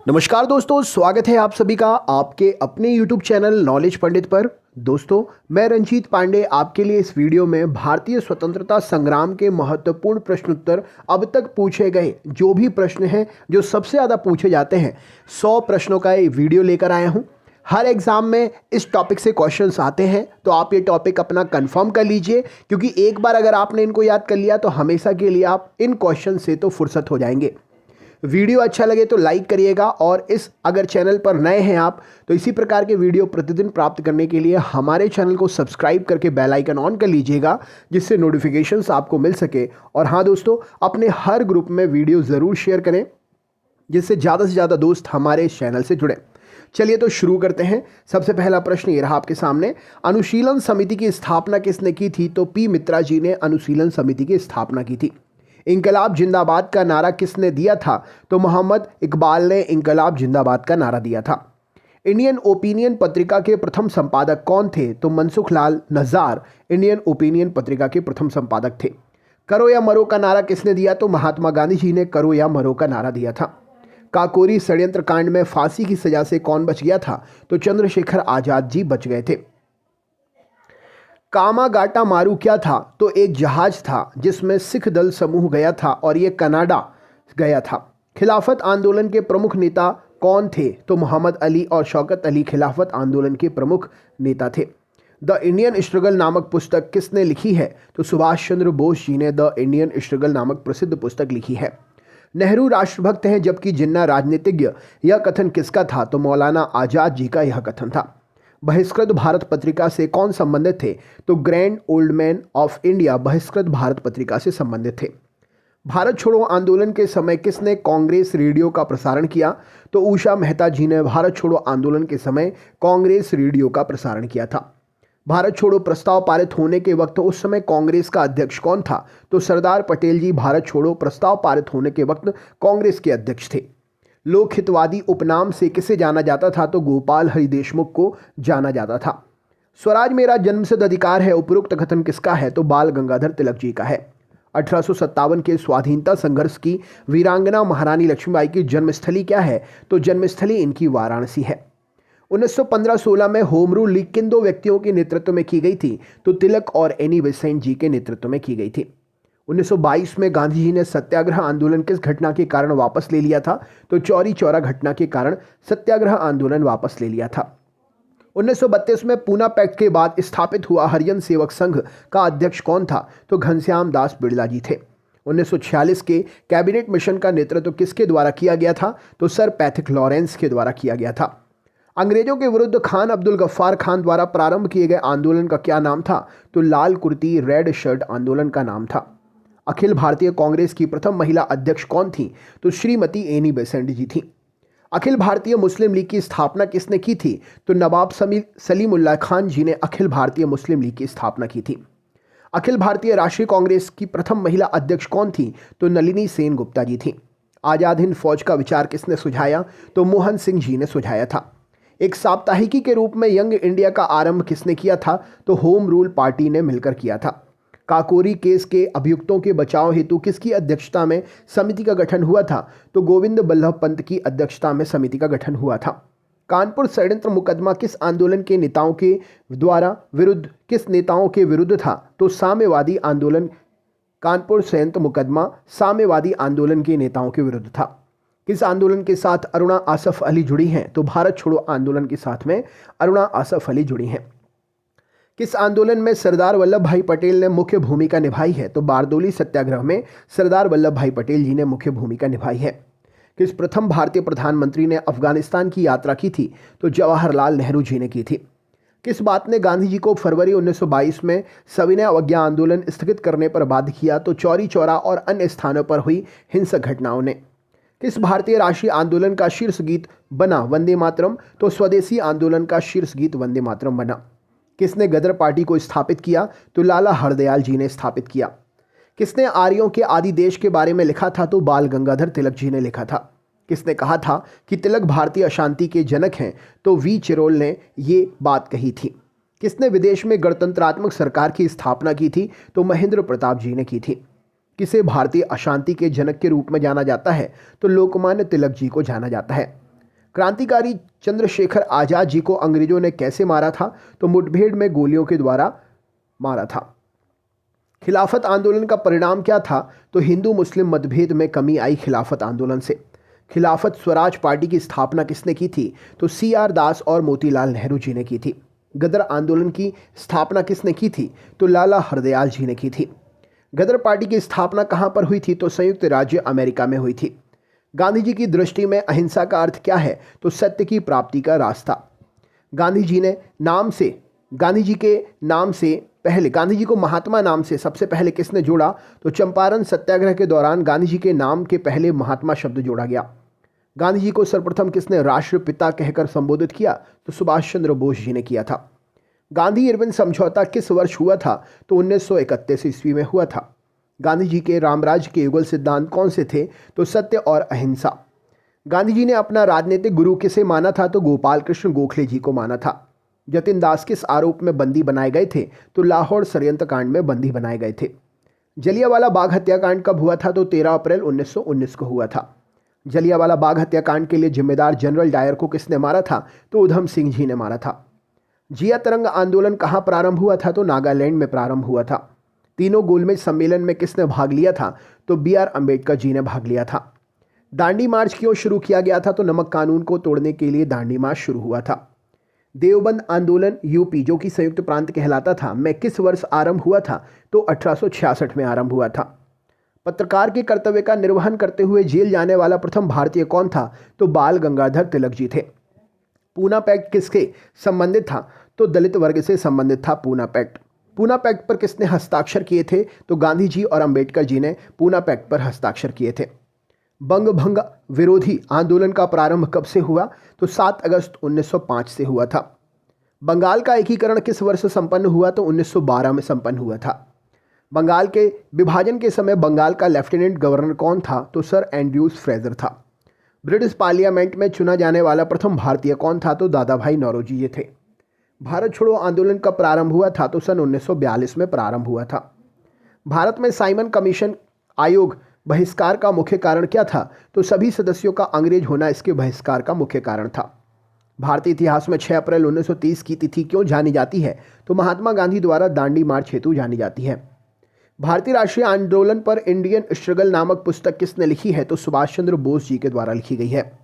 नमस्कार दोस्तों, स्वागत है आप सभी का आपके अपने YouTube चैनल नॉलेज पंडित पर। दोस्तों, मैं रंजीत पांडे आपके लिए इस वीडियो में भारतीय स्वतंत्रता संग्राम के महत्वपूर्ण प्रश्नोत्तर अब तक पूछे गए जो भी प्रश्न हैं जो सबसे ज़्यादा पूछे जाते हैं 100 प्रश्नों का ये वीडियो लेकर आया हूँ। हर एग्ज़ाम में इस टॉपिक से क्वेश्चंस आते हैं, तो आप ये टॉपिक अपना कंफर्म कर लीजिए, क्योंकि एक बार अगर आपने इनको याद कर लिया तो हमेशा के लिए आप इन क्वेश्चन से तो फुर्सत हो जाएंगे। वीडियो अच्छा लगे तो लाइक करिएगा, और अगर चैनल पर नए हैं आप तो इसी प्रकार के वीडियो प्रतिदिन प्राप्त करने के लिए हमारे चैनल को सब्सक्राइब करके बेल आइकन ऑन कर लीजिएगा, जिससे नोटिफिकेशंस आपको मिल सके। और हाँ दोस्तों, अपने हर ग्रुप में वीडियो ज़रूर शेयर करें, जिससे ज़्यादा से ज़्यादा दोस्त हमारे इस चैनल से जुड़े। चलिए तो शुरू करते हैं। सबसे पहला प्रश्न ये रहा आपके सामने, अनुशीलन समिति की स्थापना किसने की थी? तो पी मित्रा जी ने अनुशीलन समिति की स्थापना की थी। इंकलाब जिंदाबाद का नारा किसने दिया था? तो मोहम्मद इकबाल ने इंकलाब जिंदाबाद का नारा दिया था। इंडियन ओपिनियन पत्रिका के प्रथम संपादक कौन थे? तो मनसुख लाल नज़ार इंडियन ओपिनियन पत्रिका के प्रथम संपादक थे। करो या मरो का नारा किसने दिया? तो महात्मा गांधी जी ने करो या मरो का नारा दिया था। काकोरी षड्यंत्र कांड में फांसी की सजा से कौन बच गया था? तो चंद्रशेखर आजाद जी बच गए थे। कामागाटा मारू क्या था? तो एक जहाज था जिसमें सिख दल समूह गया था और ये कनाडा गया था। खिलाफत आंदोलन के प्रमुख नेता कौन थे? तो मोहम्मद अली और शौकत अली खिलाफत आंदोलन के प्रमुख नेता थे। द इंडियन स्ट्रगल नामक पुस्तक किसने लिखी है? तो सुभाष चंद्र बोस जी ने द इंडियन स्ट्रगल नामक प्रसिद्ध पुस्तक लिखी है। नेहरू राष्ट्रभक्त हैं जबकि जिन्ना राजनीतिज्ञ, यह कथन किसका था? तो मौलाना आजाद जी का यह कथन था। बहिष्कृत भारत पत्रिका से कौन संबंधित थे? तो grand old man of India बहिष्कृत भारत पत्रिका से संबंधित थे। भारत छोड़ो आंदोलन के समय किसने कांग्रेस रेडियो का प्रसारण किया? तो उषा मेहता जी ने भारत छोड़ो आंदोलन के समय कांग्रेस रेडियो का प्रसारण किया था। भारत छोड़ो प्रस्ताव पारित होने के वक्त उस समय कांग्रेस का अध्यक्ष कौन था? तो सरदार पटेल जी भारत छोड़ो प्रस्ताव पारित होने के वक्त कांग्रेस के अध्यक्ष थे। लोक हितवादी उपनाम से किसे जाना जाता था? तो गोपाल हरि देशमुख को जाना जाता था। स्वराज मेरा जन्मसिद्ध अधिकार है, उपरोक्त कथन किसका है? तो बाल गंगाधर तिलक जी का है। 1857 के स्वाधीनता संघर्ष की वीरांगना महारानी लक्ष्मीबाई की जन्मस्थली क्या है? तो जन्मस्थली इनकी वाराणसी है। 1915-16 में होम रूल लीग किन दो व्यक्तियों के नेतृत्व में की गई थी? तो तिलक और एनी बेसेंट जी के नेतृत्व में की गई थी। 1922 में गांधी जी ने सत्याग्रह आंदोलन किस घटना के कारण वापस ले लिया था? तो चौरी चौरा घटना के कारण सत्याग्रह आंदोलन वापस ले लिया था। 1932 में पूना पैक्ट के बाद स्थापित हुआ हरिजन सेवक संघ का अध्यक्ष कौन था? तो घनश्याम दास बिड़ला जी थे। 1946 के कैबिनेट मिशन का नेतृत्व किसके द्वारा किया गया था? तो सर पैथिक लॉरेंस के द्वारा किया गया था। अंग्रेजों के विरुद्ध खान अब्दुल गफ्फार खान द्वारा प्रारंभ किए गए आंदोलन का क्या नाम था? तो लाल कुर्ती रेड शर्ट आंदोलन का नाम था। अखिल भारतीय कांग्रेस की प्रथम महिला अध्यक्ष कौन थी? तो श्रीमती एनी बेसेंट जी थी। अखिल भारतीय मुस्लिम लीग की स्थापना किसने की थी? तो नवाब सलीमुल्लाह खान जी ने अखिल भारतीय मुस्लिम लीग की स्थापना की थी। अखिल भारतीय राष्ट्रीय कांग्रेस की प्रथम महिला अध्यक्ष कौन थी? तो नलिनी सेन गुप्ता जी थी। आजाद हिंद फौज का विचार किसने सुझाया? तो मोहन सिंह जी ने सुझाया था। एक साप्ताहिकी के रूप में यंग इंडिया का आरंभ किसने किया था? तो होम रूल पार्टी ने मिलकर किया था। काकोरी केस के अभियुक्तों के बचाव हेतु किसकी अध्यक्षता में समिति का गठन हुआ था? तो गोविंद बल्लभ पंत की अध्यक्षता में समिति का गठन हुआ था। कानपुर षड्यंत्र मुकदमा किस आंदोलन के नेताओं के किस नेताओं के विरुद्ध था? तो साम्यवादी आंदोलन। कानपुर षड्यंत्र मुकदमा साम्यवादी आंदोलन के नेताओं के विरुद्ध था। किस आंदोलन के साथ अरुणा आसफ अली जुड़ी हैं? तो भारत छोड़ो आंदोलन के साथ में अरुणा आसफ अली जुड़ी हैं। किस आंदोलन में सरदार वल्लभ भाई पटेल ने मुख्य भूमिका निभाई है? तो बारदोली सत्याग्रह में सरदार वल्लभ भाई पटेल जी ने मुख्य भूमिका निभाई है। किस प्रथम भारतीय प्रधानमंत्री ने अफगानिस्तान की यात्रा की थी? तो जवाहरलाल नेहरू जी ने की थी। किस बात ने गांधी जी को फरवरी 1922 में सविनय अवज्ञा आंदोलन स्थगित करने पर बाध्य किया? तो चौरी चौरा और अन्य स्थानों पर हुई हिंसक घटनाओं ने। किस भारतीय राष्ट्रीय आंदोलन का शीर्ष गीत बना वंदे मातरम? तो स्वदेशी आंदोलन का शीर्ष गीत वंदे मातरम बना। किसने गदर पार्टी को स्थापित किया? तो लाला हरदयाल जी ने स्थापित किया। किसने आर्यों के आदि देश के बारे में लिखा था? तो बाल गंगाधर तिलक जी ने लिखा था। किसने कहा था कि तिलक भारतीय अशांति के जनक हैं? तो वी चिरोल ने ये बात कही थी। किसने विदेश में गणतंत्रात्मक सरकार की स्थापना की थी? तो महेंद्र प्रताप जी ने की थी। किसे भारतीय अशांति के जनक के रूप में जाना जाता है? तो लोकमान्य तिलक जी को जाना जाता है। क्रांतिकारी चंद्रशेखर आजाद जी को अंग्रेजों ने कैसे मारा था? तो मुठभेड़ में गोलियों के द्वारा मारा था। खिलाफत आंदोलन का परिणाम क्या था? तो हिंदू मुस्लिम मतभेद में कमी आई खिलाफत आंदोलन से। खिलाफत स्वराज पार्टी की स्थापना किसने की थी? तो CR दास और मोतीलाल नेहरू जी ने की थी। गदर आंदोलन की स्थापना किसने की थी? तो लाला हरदयाल जी ने की थी। गदर पार्टी की स्थापना कहां पर हुई थी? तो संयुक्त राज्य अमेरिका में हुई थी। गांधी जी की दृष्टि में अहिंसा का अर्थ क्या है? तो सत्य की प्राप्ति का रास्ता। गांधी जी को महात्मा नाम से सबसे पहले किसने जोड़ा? तो चंपारण सत्याग्रह के दौरान गांधी जी के नाम के पहले महात्मा शब्द जोड़ा गया। गांधी जी को सर्वप्रथम किसने राष्ट्रपिता कहकर संबोधित किया? तो सुभाष चंद्र बोस जी ने किया था। गांधी इरविन समझौता किस वर्ष हुआ था? तो 1931 ईस्वी में हुआ था। गांधी जी के रामराज्य के युगल सिद्धांत कौन से थे? तो सत्य और अहिंसा। गांधी जी ने अपना राजनीतिक गुरु किसे माना था? तो गोपाल कृष्ण गोखले जी को माना था। जतिन दास किस आरोप में बंदी बनाए गए थे? तो लाहौर षड्यंत्र कांड में बंदी बनाए गए थे। जलियांवाला बाग हत्याकांड कब हुआ था? तो 13 अप्रैल 1919 को हुआ था। जलियांवाला बाग हत्याकांड के लिए जिम्मेदार जनरल डायर को किसने मारा था? तो उधम सिंह जी ने मारा था। जिया तरंग आंदोलन कहाँ प्रारंभ हुआ था? तो नागालैंड में प्रारंभ हुआ था। तीनों गोलमेज सम्मेलन में किसने भाग लिया था? तो BR अम्बेडकर जी ने भाग लिया था। दांडी मार्च क्यों शुरू किया गया था? तो नमक कानून को तोड़ने के लिए दांडी मार्च शुरू हुआ था। देवबंद आंदोलन यूपी जो कि संयुक्त प्रांत कहलाता था में किस वर्ष आरंभ हुआ था? तो 1866 में आरंभ हुआ था। पत्रकार के कर्तव्य का निर्वहन करते हुए जेल जाने वाला प्रथम भारतीय कौन था? तो बाल गंगाधर तिलक जी थे। पूना पैक्ट किसके संबंधित था? तो दलित वर्ग से संबंधित था पूना पैक्ट। पूना पैक्ट पर किसने हस्ताक्षर किए थे? तो गांधी जी और अंबेडकर जी ने पूना पैक्ट पर हस्ताक्षर किए थे। बंग भंग विरोधी आंदोलन का प्रारंभ कब से हुआ? तो 7 अगस्त 1905 से हुआ था। बंगाल का एकीकरण किस वर्ष संपन्न हुआ? तो 1912 में संपन्न हुआ था। बंगाल के विभाजन के समय बंगाल का लेफ्टिनेंट गवर्नर कौन था? तो सर एंड्रयूज फ्रेजर था। ब्रिटिश पार्लियामेंट में चुना जाने वाला प्रथम भारतीय कौन था? तो दादा भाई नौरोजी ये थे। भारत छोड़ो आंदोलन कब प्रारंभ हुआ था? तो सन 1942 में प्रारंभ हुआ था। भारत में साइमन कमीशन आयोग बहिष्कार का मुख्य कारण क्या था? तो सभी सदस्यों का अंग्रेज होना इसके बहिष्कार का मुख्य कारण था। भारतीय इतिहास में 6 अप्रैल 1930 की तिथि क्यों जानी जाती है? तो महात्मा गांधी द्वारा दांडी मार्च हेतु जानी जाती है। भारतीय राष्ट्रीय आंदोलन पर इंडियन स्ट्रगल नामक पुस्तक किसने लिखी है? तो सुभाष चंद्र बोस जी के द्वारा लिखी गई है।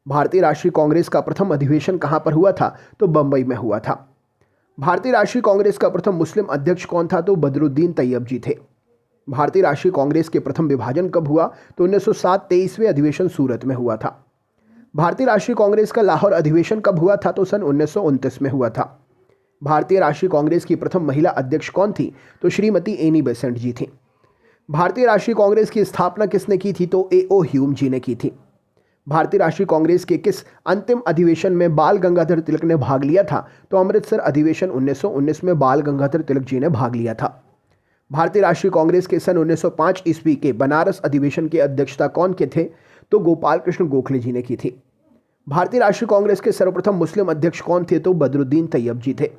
भारतीय राष्ट्रीय कांग्रेस का प्रथम अधिवेशन कहां पर हुआ था? तो बंबई में हुआ था। भारतीय राष्ट्रीय कांग्रेस का प्रथम मुस्लिम अध्यक्ष कौन था? तो बदरुद्दीन तैयब जी थे। भारतीय राष्ट्रीय कांग्रेस के प्रथम विभाजन कब हुआ? तो 1907 23वें अधिवेशन सूरत में हुआ था। भारतीय राष्ट्रीय कांग्रेस का लाहौर अधिवेशन कब हुआ था? तो सन 1929 में हुआ था। भारतीय राष्ट्रीय कांग्रेस की प्रथम महिला अध्यक्ष कौन थी? तो श्रीमती एनी बेसेंट जी थी। भारतीय राष्ट्रीय कांग्रेस की स्थापना किसने की थी? तो A.O. ह्यूम जी ने की थी। भारतीय राष्ट्रीय कांग्रेस के किस अंतिम अधिवेशन में बाल गंगाधर तिलक ने भाग लिया था? तो अमृतसर अधिवेशन 1919 में बाल गंगाधर तिलक जी ने भाग लिया था। भारतीय राष्ट्रीय कांग्रेस के सन 1905 ईस्वी के बनारस अधिवेशन की अध्यक्षता कौन के थे? तो गोपाल कृष्ण गोखले जी ने की थी। भारतीय राष्ट्रीय कांग्रेस के सर्वप्रथम मुस्लिम अध्यक्ष कौन थे? तो बदरुद्दीन तैयब जी थे।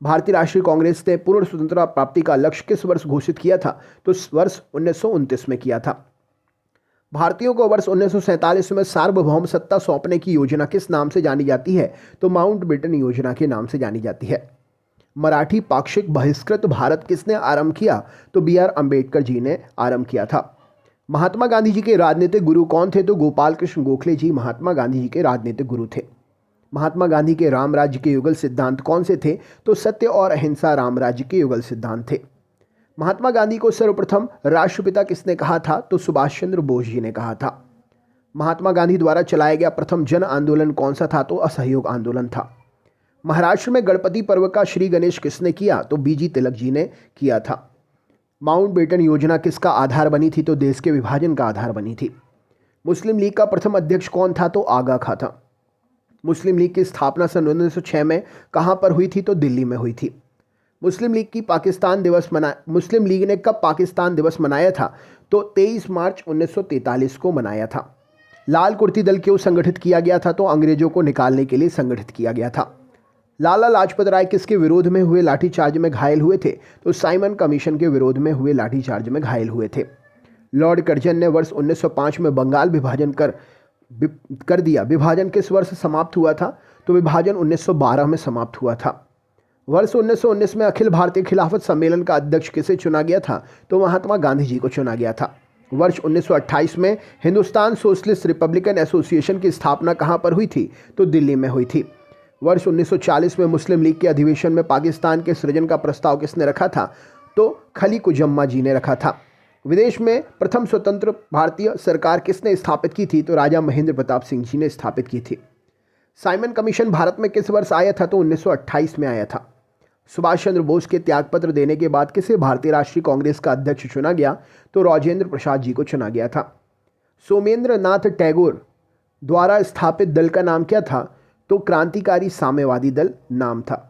भारतीय राष्ट्रीय कांग्रेस ने पूर्ण स्वतंत्रता प्राप्ति का लक्ष्य किस वर्ष घोषित किया था? तो वर्ष 1929 में किया था। भारतीयों को वर्ष 1947 में सार्वभौम सत्ता सौंपने की योजना किस नाम से जानी जाती है? तो माउंटबेटन योजना के नाम से जानी जाती है। मराठी पाक्षिक बहिष्कृत भारत किसने आरंभ किया? तो BR अम्बेडकर जी ने आरंभ किया था। महात्मा गांधी जी के राजनीतिक गुरु कौन थे? तो गोपाल कृष्ण गोखले जी महात्मा गांधी जी के राजनीतिक गुरु थे। महात्मा गांधी के राम राज्य के युगल सिद्धांत कौन से थे? तो सत्य और अहिंसा राम राज्य के युगल सिद्धांत थे। महात्मा गांधी को सर्वप्रथम राष्ट्रपिता किसने कहा था? तो सुभाष चंद्र बोस जी ने कहा था। महात्मा गांधी द्वारा चलाया गया प्रथम जन आंदोलन कौन सा था? तो असहयोग आंदोलन था। महाराष्ट्र में गणपति पर्व का श्री गणेश किसने किया? तो BG तिलक जी ने किया था। माउंटबेटन योजना किसका आधार बनी थी? तो देश के विभाजन का आधार बनी थी। मुस्लिम लीग का प्रथम अध्यक्ष कौन था? तो आगा खां था। मुस्लिम लीग की स्थापना सन 1906 में कहां पर हुई थी? तो दिल्ली में हुई थी। मुस्लिम लीग ने कब पाकिस्तान दिवस मनाया था? तो 23 मार्च 1943 को मनाया था। लाल कुर्ती दल क्यों संगठित किया गया था? तो अंग्रेजों को निकालने के लिए संगठित किया गया था। लाला लाजपत राय किसके विरोध में हुए लाठीचार्ज में घायल हुए थे? तो साइमन कमीशन के विरोध में हुए लाठीचार्ज में घायल हुए थे। लॉर्ड कर्जन ने वर्ष 1905 में बंगाल विभाजन कर कर दिया। विभाजन किस वर्ष समाप्त हुआ था? तो विभाजन 1912 में समाप्त हुआ था। वर्ष 1919 में अखिल भारतीय खिलाफत सम्मेलन का अध्यक्ष किसे चुना गया था? तो महात्मा गांधी जी को चुना गया था। वर्ष 1928 में हिंदुस्तान सोशलिस्ट रिपब्लिकन एसोसिएशन की स्थापना कहाँ पर हुई थी? तो दिल्ली में हुई थी। वर्ष 1940 में मुस्लिम लीग के अधिवेशन में पाकिस्तान के सृजन का प्रस्ताव किसने रखा था? तो खली कुजम्मा जी ने रखा था। विदेश में प्रथम स्वतंत्र भारतीय सरकार किसने स्थापित की थी? तो राजा महेंद्र प्रताप सिंह जी ने स्थापित की थी। साइमन कमीशन भारत में किस वर्ष आया था? तो 1928 में आया था। सुभाष चंद्र बोस के त्यागपत्र देने के बाद किसे भारतीय राष्ट्रीय कांग्रेस का अध्यक्ष चुना गया? तो राजेंद्र प्रसाद जी को चुना गया था। सोमेंद्र नाथ टैगोर द्वारा स्थापित दल का नाम क्या था? तो क्रांतिकारी साम्यवादी दल नाम था।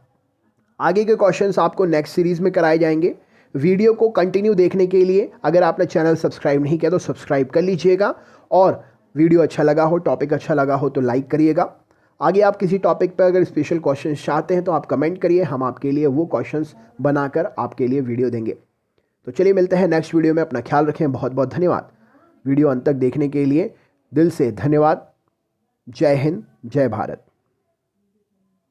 आगे के क्वेश्चंस आपको नेक्स्ट सीरीज में कराए जाएंगे। वीडियो को कंटिन्यू देखने के लिए अगर आपने चैनल सब्सक्राइब नहीं किया तो सब्सक्राइब कर लीजिएगा, और वीडियो अच्छा लगा हो, टॉपिक अच्छा लगा हो तो लाइक करिएगा। आगे आप किसी टॉपिक पर अगर स्पेशल क्वेश्चंस चाहते हैं तो आप कमेंट करिए, हम आपके लिए वो क्वेश्चंस बनाकर आपके लिए वीडियो देंगे। तो चलिए मिलते हैं नेक्स्ट वीडियो में। अपना ख्याल रखें। बहुत बहुत धन्यवाद वीडियो अंत तक देखने के लिए, दिल से धन्यवाद। जय हिंद, जय भारत।